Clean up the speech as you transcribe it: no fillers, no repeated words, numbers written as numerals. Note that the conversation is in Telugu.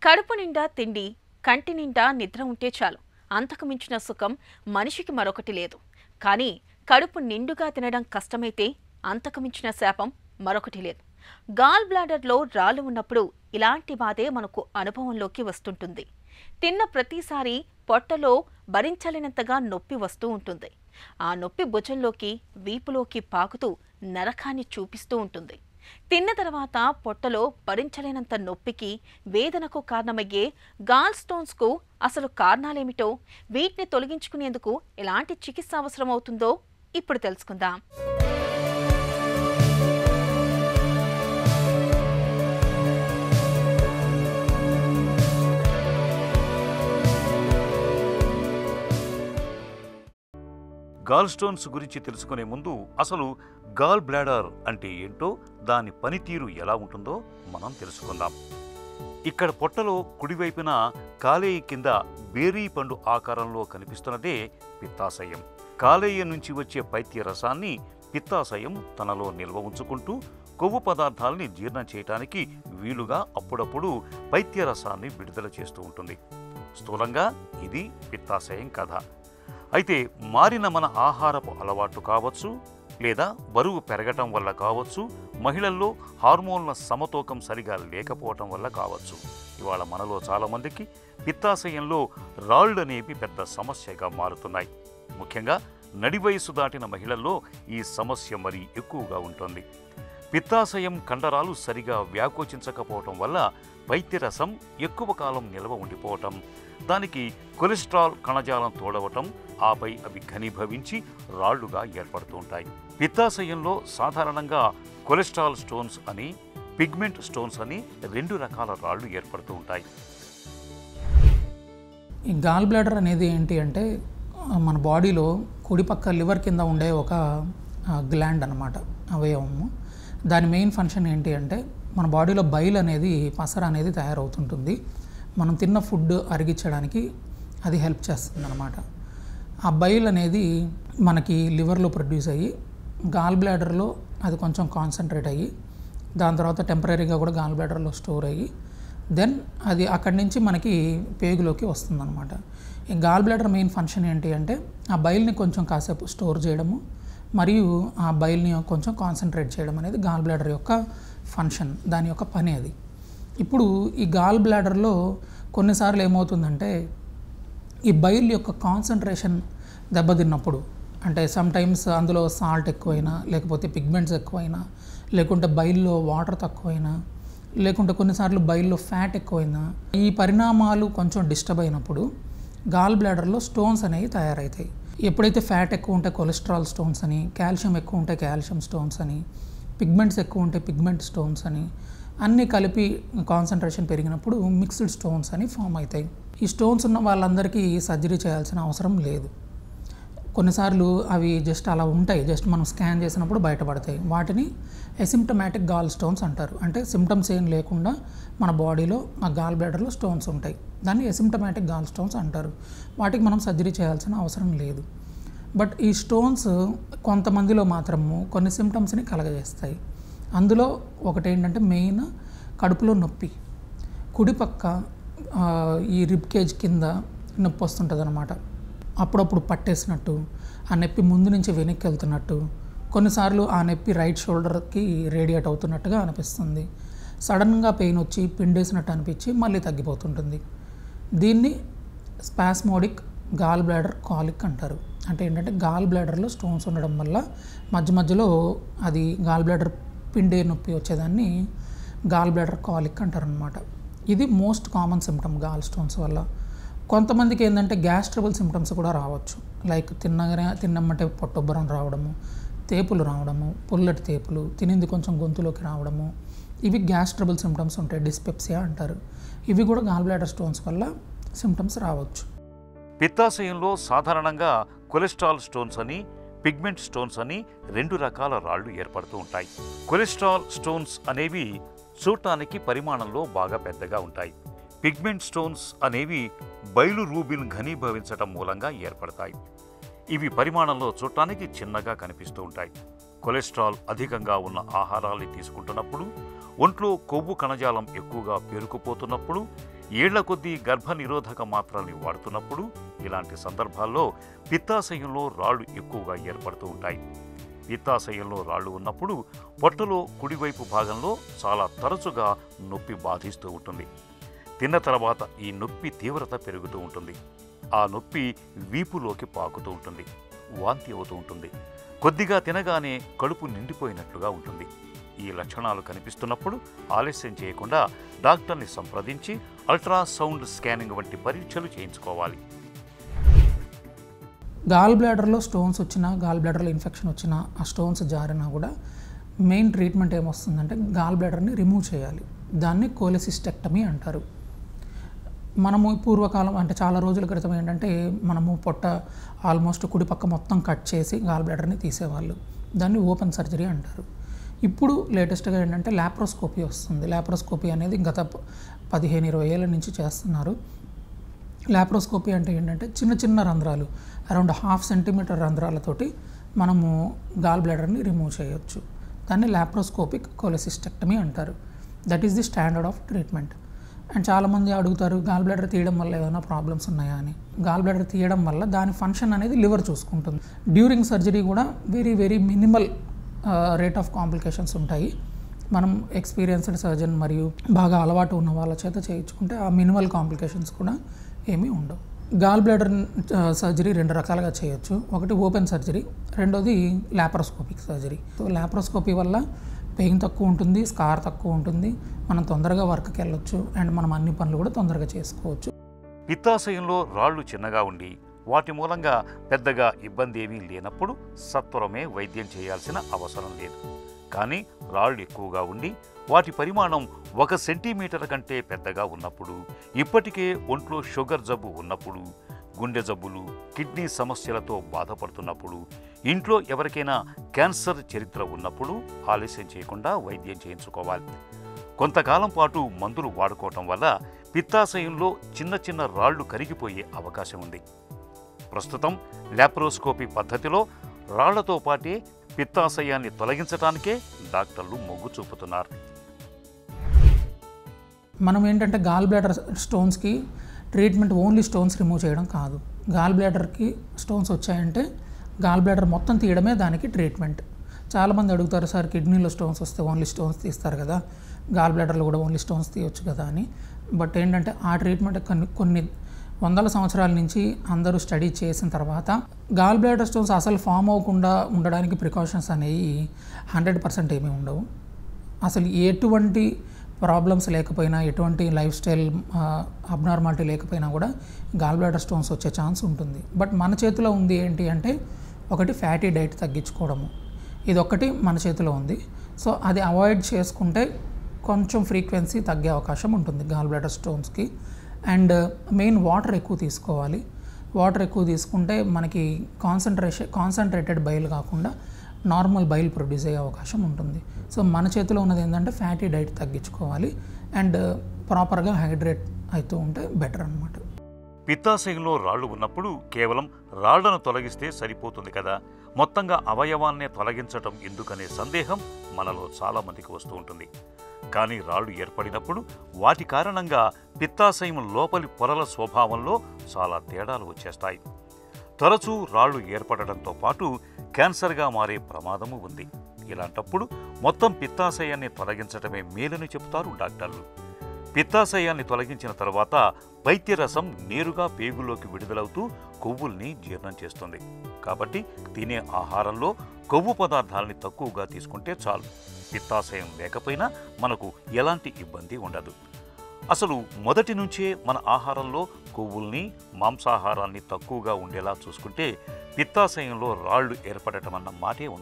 కడుపు నిండా తిండి, కంటి నిండా నిద్ర ఉంటే చాలు. అంతకు మించిన సుఖం మనిషికి మరొకటి లేదు. కానీ కడుపు నిండుగా తినడం కష్టమైతే అంతకు మించిన శాపం మరొకటి లేదు. గాల్ బ్లాడర్లో రాళ్ళు ఉన్నప్పుడు ఇలాంటి బాధే మనకు అనుభవంలోకి వస్తుంటుంది. తిన్న ప్రతిసారి పొట్టలో భరించలేనంతగా నొప్పి వస్తూ ఉంటుంది. ఆ నొప్పి భుజంలోకి, వీపులోకి పాకుతూ నరకాన్ని చూపిస్తూ ఉంటుంది. తిన్న తర్వాత పొట్టలో భరించలేనంత నొప్పికి, వేదనకు కారణమయ్యే గాల్ స్టోన్స్కు అసలు కారణాలేమిటో, వీటిని తొలగించుకునేందుకు ఎలాంటి చికిత్స అవసరమవుతుందో ఇప్పుడు తెలుసుకుందాం. గాల్ స్టోన్స్ గురించి తెలుసుకునే ముందు అసలు గాల్ బ్లాడర్ అంటే ఏంటో, దాని పనితీరు ఎలా ఉంటుందో మనం తెలుసుకుందాం. ఇక్కడ పొట్టలో కుడివైపున కాలేయ కింద బేరీ పండు ఆకారంలో కనిపిస్తున్నదే పిత్తాశయం. కాలేయ నుంచి వచ్చే పైత్య రసాన్ని పిత్తాశయం తనలో నిల్వ ఉంచుకుంటూ కొవ్వు పదార్థాలని జీర్ణం చేయటానికి వీలుగా అప్పుడప్పుడు పైత్య రసాన్ని విడుదల చేస్తూ ఉంటుంది. స్థూలంగా ఇది పిత్తాశయం కథ. అయితే మారిన మన ఆహారపు అలవాట్లు కావచ్చు, లేదా బరువు పెరగటం వల్ల కావచ్చు, మహిళల్లో హార్మోన్ల సమతూకం సరిగా లేకపోవటం వల్ల కావచ్చు, ఇవాళ మనలో చాలామందికి పిత్తాశయంలో రాళ్ళు అనేవి పెద్ద సమస్యగా మారుతున్నాయి. ముఖ్యంగా నడి వయసు దాటిన మహిళల్లో ఈ సమస్య మరీ ఎక్కువగా ఉంటుంది. పిత్తాశయం కండరాలు సరిగా వ్యాకోచించకపోవటం వల్ల పైత్యరసం ఎక్కువ కాలం నిల్వ ఉండిపోవటం, దానికి కొలెస్ట్రాల్ కణజాలం తోడవటం, ఆపై అవి ఘనీభవించి రాళ్లుగా ఏర్పడుతూ ఉంటాయి. పిత్తాశయంలో సాధారణంగా కొలెస్ట్రాల్ స్టోన్స్ అని, పిగ్మెంట్ స్టోన్స్ అని రెండు రకాల రాళ్లు ఏర్పడుతూ ఉంటాయి. ఈ గాల్ బ్లాడర్ అనేది ఏంటి అంటే మన బాడీలో కుడిపక్క లివర్ కింద ఉండే ఒక గ్లాండ్ అన్నమాట, అవయవము. దాని మెయిన్ ఫంక్షన్ ఏంటి అంటే మన బాడీలో బైల్ అనేది, పసర అనేది తయారవుతుంటుంది. మనం తిన్న ఫుడ్ అరిగించడానికి అది హెల్ప్ చేస్తుంది అన్నమాట. ఆ బైల్ అనేది మనకి లివర్లో ప్రొడ్యూస్ అయ్యి గాల్ బ్లాడర్లో అది కొంచెం కాన్సన్ట్రేట్ అయ్యి, దాని తర్వాత టెంపరీగా కూడా గాల్ బ్లాడర్లో స్టోర్ అయ్యి, దెన్ అది అక్కడి నుంచి మనకి పేగులోకి వస్తుందన్నమాట. ఈ గాల్ బ్లాడర్ మెయిన్ ఫంక్షన్ ఏంటి అంటే ఆ బైల్ని కొంచెం కాసేపు స్టోర్ చేయడము, మరియు ఆ బైల్ని కొంచెం కాన్సన్ట్రేట్ చేయడం అనేది గాల్ బ్లాడర్ యొక్క ఫంక్షన్, దాని యొక్క పని అది. ఇప్పుడు ఈ గాల్ బ్లాడర్లో కొన్నిసార్లు ఏమవుతుందంటే ఈ బైల్ యొక్క కాన్సన్ట్రేషన్ దెబ్బతిన్నప్పుడు, అంటే సమ్టైమ్స్ అందులో సాల్ట్ ఎక్కువైనా, లేకపోతే పిగ్మెంట్స్ ఎక్కువైనా, లేకుంటే బైల్లో వాటర్ తక్కువైనా, లేకుంటే కొన్నిసార్లు బైల్లో ఫ్యాట్ ఎక్కువైనా, ఈ పరిణామాలు కొంచెం డిస్టర్బ్ అయినప్పుడు గాల్ బ్లాడర్లో స్టోన్స్ అనేవి తయారవుతాయి. ఎప్పుడైతే ఫ్యాట్ ఎక్కువ ఉంటే కొలెస్ట్రాల్ స్టోన్స్ అని, కాల్షియం ఎక్కువ ఉంటే కాల్షియం స్టోన్స్ అని, పిగ్మెంట్స్ ఎక్కువ ఉంటే పిగ్మెంట్ స్టోన్స్ అని, అన్నీ కలిపి కాన్సన్ట్రేషన్ పెరిగినప్పుడు మిక్స్డ్ స్టోన్స్ అని ఫామ్ అవుతాయి. ఈ స్టోన్స్ ఉన్న వాళ్ళందరికీ సర్జరీ చేయాల్సిన అవసరం లేదు. కొన్నిసార్లు అవి జస్ట్ అలా ఉంటాయి, జస్ట్ మనం స్కాన్ చేసినప్పుడు బయటపడతాయి. వాటిని ఎసిమ్టమాటిక్ గాల్ స్టోన్స్ అంటారు. అంటే సిమ్టమ్స్ ఏం లేకుండా మన బాడీలో ఆ గాల్ బ్లాడర్లో స్టోన్స్ ఉంటాయి. దాన్ని ఎసిమ్టమాటిక్ గాల్ స్టోన్స్ అంటారు. వాటికి మనం సర్జరీ చేయాల్సిన అవసరం లేదు. బట్ ఈ స్టోన్స్ కొంతమందిలో మాత్రము కొన్ని సిమ్టమ్స్ని కలగజేస్తాయి. అందులో ఒకటి ఏంటంటే మెయిన్ కడుపులో నొప్పి. కుడిపక్క ఈ రిబ్ కేజ్ కింద నొప్పి వస్తుంటుంది అన్నమాట. అప్పుడప్పుడు పట్టేసినట్టు, ఆ నొప్పి ముందు నుంచి వెనక్కి వెళ్తున్నట్టు, కొన్నిసార్లు ఆ నొప్పి రైట్ షోల్డర్కి రేడియేట్ అవుతున్నట్టుగా అనిపిస్తుంది. సడన్గా పెయిన్ వచ్చి పిండేసినట్టు అనిపించి మళ్ళీ తగ్గిపోతుంటుంది. దీన్ని స్పాస్మోడిక్ గాల్ బ్లాడర్ కాలిక్ అంటారు. అంటే ఏంటంటే గాల్ బ్లాడర్లో స్టోన్స్ ఉండడం వల్ల మధ్య మధ్యలో అది గాల్ బ్లాడర్ పిండే నొప్పి వచ్చేదాన్ని గాల్ బ్లాడర్ కాలిక్ అంటారనమాట. ఇది most common symptom gallstones వల్ల. కొంతమందికి ఏంటంటే గ్యాస్ ట్రబుల్ సిమ్టమ్స్ కూడా రావచ్చు. లైక్ తిన్నమ్మంటే పొట్టొబ్బరం రావడము, తేపులు రావడము, పుల్లటి తేపులు, తినింది కొంచెం గొంతులోకి రావడము, ఇవి గ్యాస్ ట్రబుల్ సిమ్టమ్స్ ఉంటాయి. డిస్పెప్సియా అంటారు. ఇవి కూడా గాల్ బ్లాడర్ స్టోన్స్ వల్ల సిమ్టమ్స్ రావచ్చు. పిత్తాశయంలో సాధారణంగా కొలెస్ట్రాల్ స్టోన్స్ అని, పిగ్మెంట్ స్టోన్స్ అని రెండు రకాల రాళ్లు ఏర్పడుతూ ఉంటాయి. కొలెస్ట్రాల్ స్టోన్స్ అనేవి చూడటానికి పరిమాణంలో బాగా పెద్దగా ఉంటాయి. పిగ్మెంట్ స్టోన్స్ అనేవి బైలు రూబిన్ ఘనీభవించటం మూలంగా ఏర్పడతాయి. ఇవి పరిమాణంలో చూడటానికి చిన్నగా కనిపిస్తూ ఉంటాయి. కొలెస్ట్రాల్ అధికంగా ఉన్న ఆహారాన్ని తీసుకుంటున్నప్పుడు, ఒంట్లో కొవ్వు కణజాలం ఎక్కువగా పేరుకుపోతున్నప్పుడు, ఏళ్ల కొద్దీ గర్భ నిరోధక మాత్రల్ని వాడుతున్నప్పుడు ఇలాంటి సందర్భాల్లో పిత్తాశయంలో రాళ్లు ఎక్కువగా ఏర్పడుతూ ఉంటాయి. పిత్తాశయంలో రాళ్లు ఉన్నప్పుడు పొట్టలో కుడివైపు భాగంలో చాలా తరచుగా నొప్పి బాధిస్తూ ఉంటుంది. తిన్న తర్వాత ఈ నొప్పి తీవ్రత పెరుగుతూ ఉంటుంది. ఆ నొప్పి వీపులోకి పాకుతూ ఉంటుంది. వాంతి అవుతూ ఉంటుంది. కొద్దిగా తినగానే కడుపు నిండిపోయినట్లుగా ఉంటుంది. ఈ లక్షణాలు కనిపిస్తున్నప్పుడు ఆలస్యం చేయకుండా డాక్టర్ని సంప్రదించి అల్ట్రాసౌండ్ స్కానింగ్ వంటి పరీక్షలు చేయించుకోవాలి. గాల్ బ్లాడర్లో స్టోన్స్ వచ్చినా, గాల్ బ్లాడర్లో ఇన్ఫెక్షన్ వచ్చినా, ఆ స్టోన్స్ జారినా కూడా మెయిన్ ట్రీట్మెంట్ ఏమొస్తుందంటే గాల్ బ్లాడర్ని రిమూవ్ చేయాలి. దాన్ని కోలెసిస్టెక్టమీ అంటారు. మనము పూర్వకాలం అంటే చాలా రోజుల క్రితం ఏంటంటే మనము పొట్ట ఆల్మోస్ట్ కుడిపక్క మొత్తం కట్ చేసి గాల్ బ్లాడర్ని తీసేవాళ్ళు. దాన్ని ఓపెన్ సర్జరీ అంటారు. ఇప్పుడు లేటెస్ట్గా ఏంటంటే ల్యాప్రోస్కోపీ వస్తుంది. ల్యాప్రోస్కోపీ అనేది గత 15-20 ఏళ్ళ నుంచి చేస్తున్నారు. ల్యాప్రోస్కోపీ అంటే ఏంటంటే చిన్న చిన్న రంధ్రాలు, అరౌండ్ 1/2 సెంటీమీటర్ రంధ్రాలతోటి మనము గాల్ బ్లాడర్ని రిమూవ్ చేయొచ్చు. దాన్ని ల్యాప్రోస్కోపిక్ కోలెసిస్టెక్టమీ అంటారు. That is the standard of treatment. And చాలామంది అడుగుతారు గాల్ బ్లాడర్ తీయడం వల్ల ఏమైనా ప్రాబ్లమ్స్ ఉన్నాయా అని. గాల్ బ్లాడర్ తీయడం వల్ల దాని ఫంక్షన్ అనేది లివర్ చూసుకుంటుంది. డ్యూరింగ్ సర్జరీ కూడా very very minimal rate of complications ఉంటాయి. మనం ఎక్స్పీరియన్స్డ్ సర్జన్ మరియు బాగా అలవాటు ఉన్న వాళ్ళ చేత చేయించుకుంటే ఆ మినిమల్ కాంప్లికేషన్స్ కూడా ఏమీ ఉండవు. గాల్ బ్లాడర్ సర్జరీ 2 రకాలుగా చేయొచ్చు. ఒకటి ఓపెన్ సర్జరీ, రెండోది ల్యాప్రోస్కోపిక్ సర్జరీ. సో ల్యాప్రోస్కోపీ వల్ల పెయిన్ తక్కువ ఉంటుంది, స్కార్ తక్కువ ఉంటుంది, మనం తొందరగా వర్క్కి వెళ్ళొచ్చు అండ్ మనం అన్ని పనులు కూడా తొందరగా చేసుకోవచ్చు. పిత్తాశయంలో రాళ్లు చిన్నగా ఉండి వాటి మూలంగా పెద్దగా ఇబ్బంది ఏమీ లేనప్పుడు సత్వరమే వైద్యం చేయాల్సిన అవసరం లేదు. కానీ రాళ్లు ఎక్కువగా ఉండి వాటి పరిమాణం 1 సెంటీమీటర్ కంటే పెద్దగా ఉన్నప్పుడు, ఇప్పటికే ఒంట్లో షుగర్ జబ్బు ఉన్నప్పుడు, గుండె జబ్బులు, కిడ్నీ సమస్యలతో బాధపడుతున్నప్పుడు, ఇంట్లో ఎవరికైనా క్యాన్సర్ చరిత్ర ఉన్నప్పుడు ఆలస్యం చేయకుండా వైద్యం చేయించుకోవాలి. కొంతకాలం పాటు మందులు వాడుకోవటం వల్ల పిత్తాశయంలో చిన్న చిన్న రాళ్లు కరిగిపోయే అవకాశం ఉంది. ప్రస్తుతం ల్యాప్రోస్కోపీ పద్ధతిలో రాళ్లతో పాటే పిత్తాశయాన్ని తొలగించడానికే డాక్టర్లు మొగ్గు చూపుతున్నారు. మనం ఏంటంటే గాల్ బ్లాడర్ స్టోన్స్కి ట్రీట్మెంట్ ఓన్లీ స్టోన్స్ రిమూవ్ చేయడం కాదు. గాల్ బ్లాడర్కి స్టోన్స్ వచ్చాయంటే గాల్ బ్లాడర్ మొత్తం తీయడమే దానికి ట్రీట్మెంట్. చాలామంది అడుగుతారు, సార్ కిడ్నీలో స్టోన్స్ వస్తే ఓన్లీ స్టోన్స్ తీస్తారు కదా, గాల్ బ్లాడర్లో కూడా ఓన్లీ స్టోన్స్ తీయొచ్చు కదా అని. బట్ ఏంటంటే ఆ ట్రీట్మెంట్ కొన్ని వందల సంవత్సరాల నుంచి అందరూ స్టడీ చేసిన తర్వాత గాల్ బ్లాడర్ స్టోన్స్ అసలు ఫామ్ అవ్వకుండా ఉండడానికి ప్రికాషన్స్ అనేవి 100% ఏమీ ఉండవు. అసలు ఎటువంటి ప్రాబ్లమ్స్ లేకపోయినా, ఎటువంటి లైఫ్ స్టైల్ అబ్నార్మాలిటీ లేకపోయినా కూడా గాల్ బ్లాడర్ స్టోన్స్ వచ్చే ఛాన్స్ ఉంటుంది. బట్ మన చేతిలో ఉంది ఏంటి అంటే ఒకటి ఫ్యాటీ డైట్ తగ్గించుకోవడము, ఇదొక్కటి మన చేతిలో ఉంది. సో అది అవాయిడ్ చేసుకుంటే కొంచెం ఫ్రీక్వెన్సీ తగ్గే అవకాశం ఉంటుంది గాల్ బ్లాడర్ స్టోన్స్కి. అండ్ మెయిన్ వాటర్ ఎక్కువ తీసుకోవాలి. వాటర్ ఎక్కువ తీసుకుంటే మనకి కాన్సన్ట్రేటెడ్ బైల్ కాకుండా నార్మల్ బైల్ ప్రొడ్యూస్ అయ్యే అవకాశం ఉంటుంది. సో మన చేతిలో ఉన్నది ఏంటంటే ఫ్యాటీ డైట్ తగ్గించుకోవాలి అండ్ ప్రాపర్గా హైడ్రేట్ అవుతూ ఉంటే బెటర్ అన్నమాట. పిత్తాశయంలో రాళ్లు ఉన్నప్పుడు కేవలం రాళ్లను తొలగిస్తే సరిపోతుంది కదా, మొత్తంగా అవయవాన్నే తొలగించటం ఎందుకనే సందేహం మనలో చాలామందికి వస్తూ ఉంటుంది. కానీ రాళ్లు ఏర్పడినప్పుడు వాటి కారణంగా పిత్తాశయం లోపలి పొరల స్వభావంలో చాలా తేడాలు వచ్చేస్తాయి. తరచూ రాళ్లు ఏర్పడడంతో పాటు క్యాన్సర్గా మారే ప్రమాదము ఉంది. ఇలాంటప్పుడు మొత్తం పిత్తాశయాన్ని తొలగించడమే మేలని చెబుతారు డాక్టర్లు. పిత్తాశయాన్ని తొలగించిన తర్వాత పైత్యరసం నేరుగా పేగులోకి విడుదలవుతూ కొవ్వుల్ని జీర్ణం చేస్తుంది. కాబట్టి తినే ఆహారంలో కొవ్వు పదార్థాలని తక్కువగా తీసుకుంటే చాలు. పిత్తాశయం లేకపోయినా మనకు ఎలాంటి ఇబ్బంది ఉండదు. అసలు మొదటి నుంచే మన ఆహారంలో కొవ్వుల్ని, మాంసాహారాన్ని తక్కువగా ఉండేలా చూసుకుంటే పిత్తాశయంలో రాళ్లు ఏర్పడటం అన్న మాటే ఉండదు.